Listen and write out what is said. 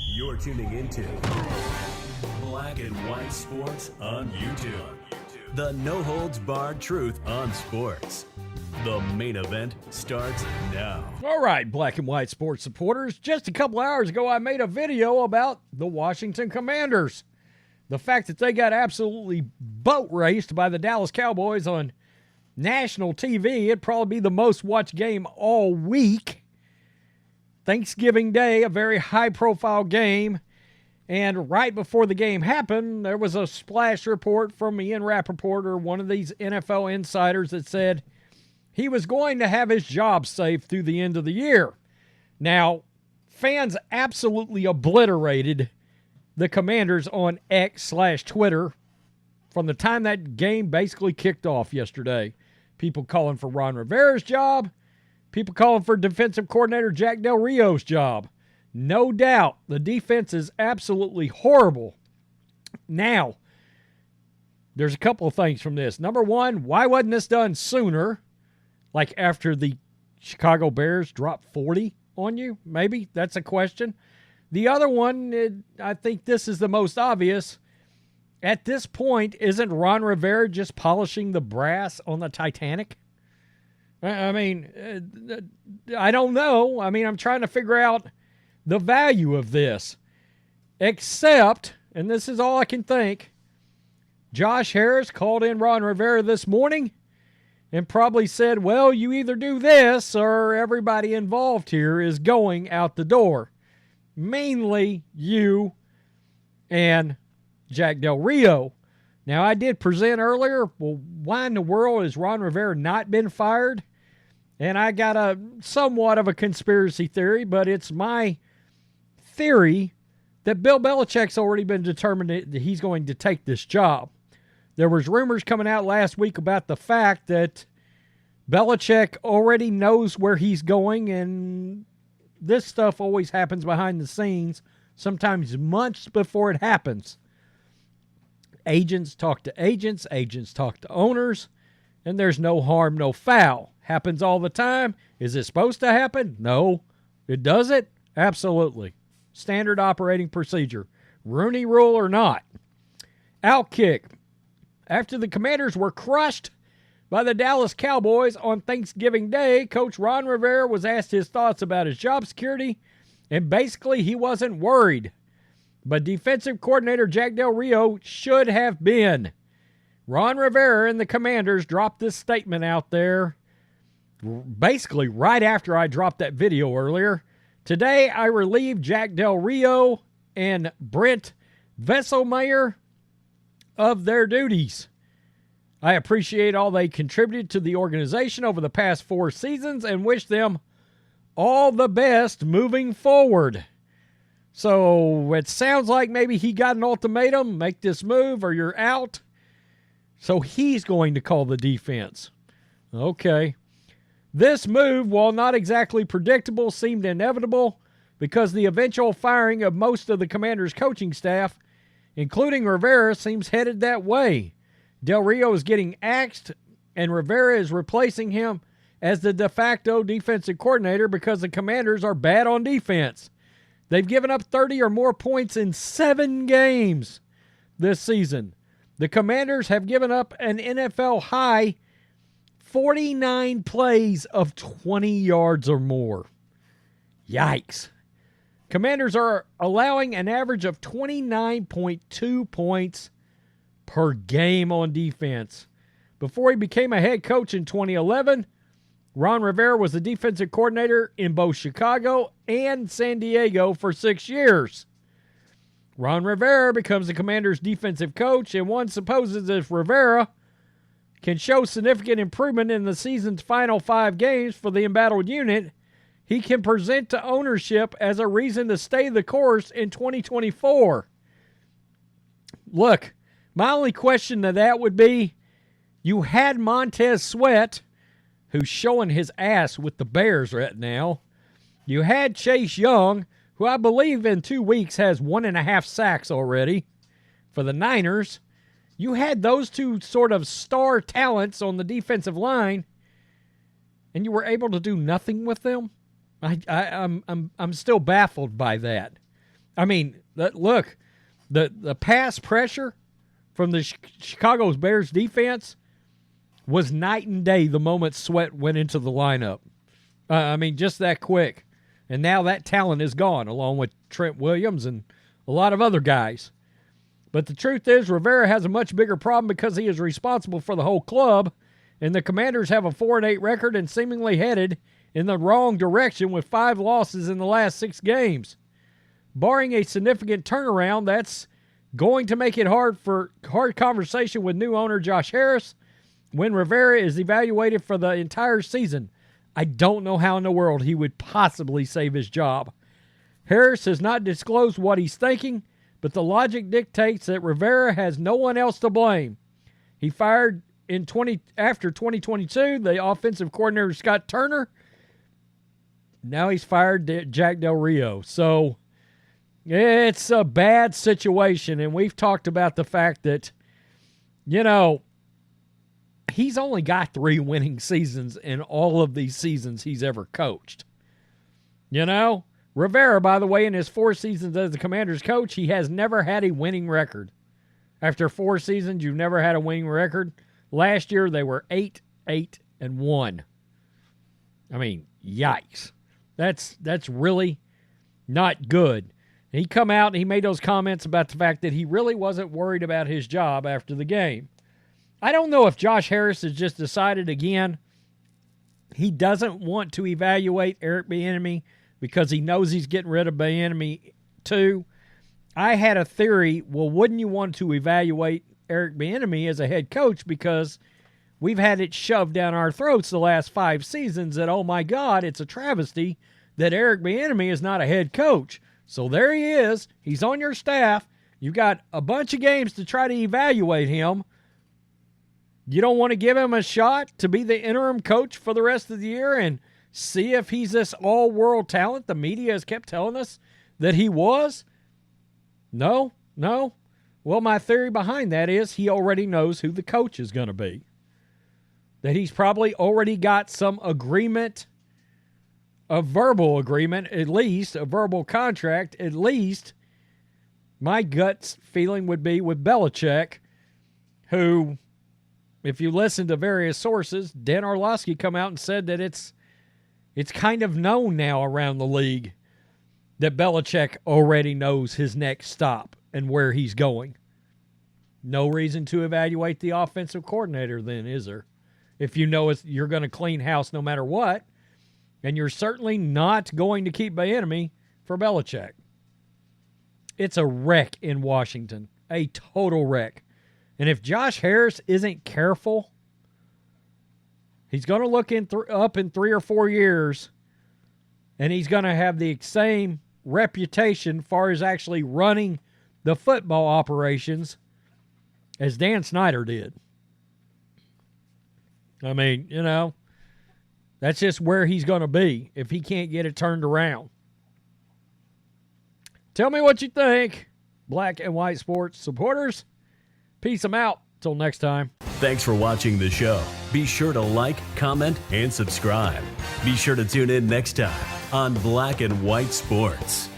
You're tuning into Black and White Sports on YouTube. The no-holds-barred truth on sports. The main event starts now. All right, Black and White Sports supporters. Just a couple hours ago, I made a video about the Washington Commanders. The fact that they got absolutely boat raced by the Dallas Cowboys on national TV. It'd probably be the most watched game all week. Thanksgiving Day, a very high-profile game. And right before the game happened, there was a splash report from Ian Rappaport, or one of these NFL insiders, that said he was going to have his job safe through the end of the year. Now, fans absolutely obliterated the Commanders on X/Twitter from the time that game basically kicked off yesterday. People calling for Ron Rivera's job. People calling for defensive coordinator Jack Del Rio's job. No doubt, the defense is absolutely horrible. Now, there's a couple of things from this. Number one, why wasn't this done sooner? Like after the Chicago Bears dropped 40 on you? Maybe that's a question. The other one, I think this is the most obvious. At this point, isn't Ron Rivera just polishing the brass on the Titanic? I mean, I don't know. I mean, I'm trying to figure out the value of this. Except, and this is all I can think, Josh Harris called in Ron Rivera this morning and probably said, well, you either do this or everybody involved here is going out the door. Mainly you and Jack Del Rio. Now, I did present earlier, well, why in the world has Ron Rivera not been fired? And I got a somewhat of a conspiracy theory, but it's my theory that Bill Belichick's already been determined that he's going to take this job. There was rumors coming out last week about the fact that Belichick already knows where he's going, and this stuff always happens behind the scenes, sometimes months before it happens. Agents talk to agents talk to owners, and there's no harm, no foul. Happens all the time. Is it supposed to happen? No. It does it? Absolutely. Standard operating procedure. Rooney Rule or not. Outkick. After the Commanders were crushed by the Dallas Cowboys on Thanksgiving Day, Coach Ron Rivera was asked his thoughts about his job security, and basically he wasn't worried. But defensive coordinator Jack Del Rio should have been. Ron Rivera and the Commanders dropped this statement out there basically right after I dropped that video earlier. Today, I relieved Jack Del Rio and Brent Vesselmayer of their duties. I appreciate all they contributed to the organization over the past 4 seasons and wish them all the best moving forward. So it sounds like maybe he got an ultimatum, make this move or you're out. So he's going to call the defense. Okay. This move, while not exactly predictable, seemed inevitable because the eventual firing of most of the Commanders' coaching staff, including Rivera, seems headed that way. Del Rio is getting axed, and Rivera is replacing him as the de facto defensive coordinator because the Commanders are bad on defense. They've given up 30 or more points in 7 games this season. The Commanders have given up an NFL high 49 plays of 20 yards or more. Yikes. Commanders are allowing an average of 29.2 points per game on defense. Before he became a head coach in 2011, Ron Rivera was the defensive coordinator in both Chicago and San Diego for 6 years. Ron Rivera becomes the Commanders' defensive coach, and one supposes if Rivera can show significant improvement in the season's final 5 games for the embattled unit, he can present to ownership as a reason to stay the course in 2024. Look, my only question to that would be, you had Montez Sweat, who's showing his ass with the Bears right now. You had Chase Young, who I believe in 2 weeks has 1.5 sacks already for the Niners. You had those 2 sort of star talents on the defensive line, and you were able to do nothing with them? I'm still baffled by that. I mean, look, the pass pressure from the Chicago Bears defense was night and day the moment Sweat went into the lineup. I mean, just that quick. And now that talent is gone, along with Trent Williams and a lot of other guys. But the truth is, Rivera has a much bigger problem because he is responsible for the whole club, and the Commanders have a 4-8 record and seemingly headed in the wrong direction with 5 losses in the last 6 games. Barring a significant turnaround, that's going to make it hard conversation with new owner Josh Harris when Rivera is evaluated for the entire season. I don't know how in the world he would possibly save his job. Harris has not disclosed what he's thinking, but the logic dictates that Rivera has no one else to blame. He fired after 2022 the offensive coordinator Scott Turner. Now he's fired Jack Del Rio. So it's a bad situation, and we've talked about the fact that, he's only got 3 winning seasons in all of these seasons he's ever coached. Rivera, by the way, in his 4 seasons as the Commanders coach, he has never had a winning record. After 4 seasons, you've never had a winning record. Last year, they were 8-8-1. I mean, yikes. That's really not good. He come out and he made those comments about the fact that he really wasn't worried about his job after the game. I don't know if Josh Harris has just decided again he doesn't want to evaluate Eric Bieniemy because he knows he's getting rid of Bieniemy too. I had a theory, well, wouldn't you want to evaluate Eric Bieniemy as a head coach because we've had it shoved down our throats the last 5 seasons that, oh my God, it's a travesty that Eric Bieniemy is not a head coach. So there he is. He's on your staff. You've got a bunch of games to try to evaluate him. You don't want to give him a shot to be the interim coach for the rest of the year and see if he's this all-world talent the media has kept telling us that he was? No. Well, my theory behind that is he already knows who the coach is going to be. That he's probably already got some agreement, a verbal agreement, at least, a verbal contract, at least. My gut feeling would be with Belichick, who, if you listen to various sources, Dan Orlovsky come out and said that it's kind of known now around the league that Belichick already knows his next stop and where he's going. No reason to evaluate the offensive coordinator then, is there? If you know you're going to clean house no matter what, and you're certainly not going to keep Bieniemy for Belichick. It's a wreck in Washington, a total wreck. And if Josh Harris isn't careful, he's going to look up in 3 or 4 years, and he's going to have the same reputation far as actually running the football operations as Dan Snyder did. I mean, that's just where he's going to be if he can't get it turned around. Tell me what you think, Black and White Sports supporters. Peace them out. Till next time. Thanks for watching the show. Be sure to like, comment, and subscribe. Be sure to tune in next time on Black and White Sports.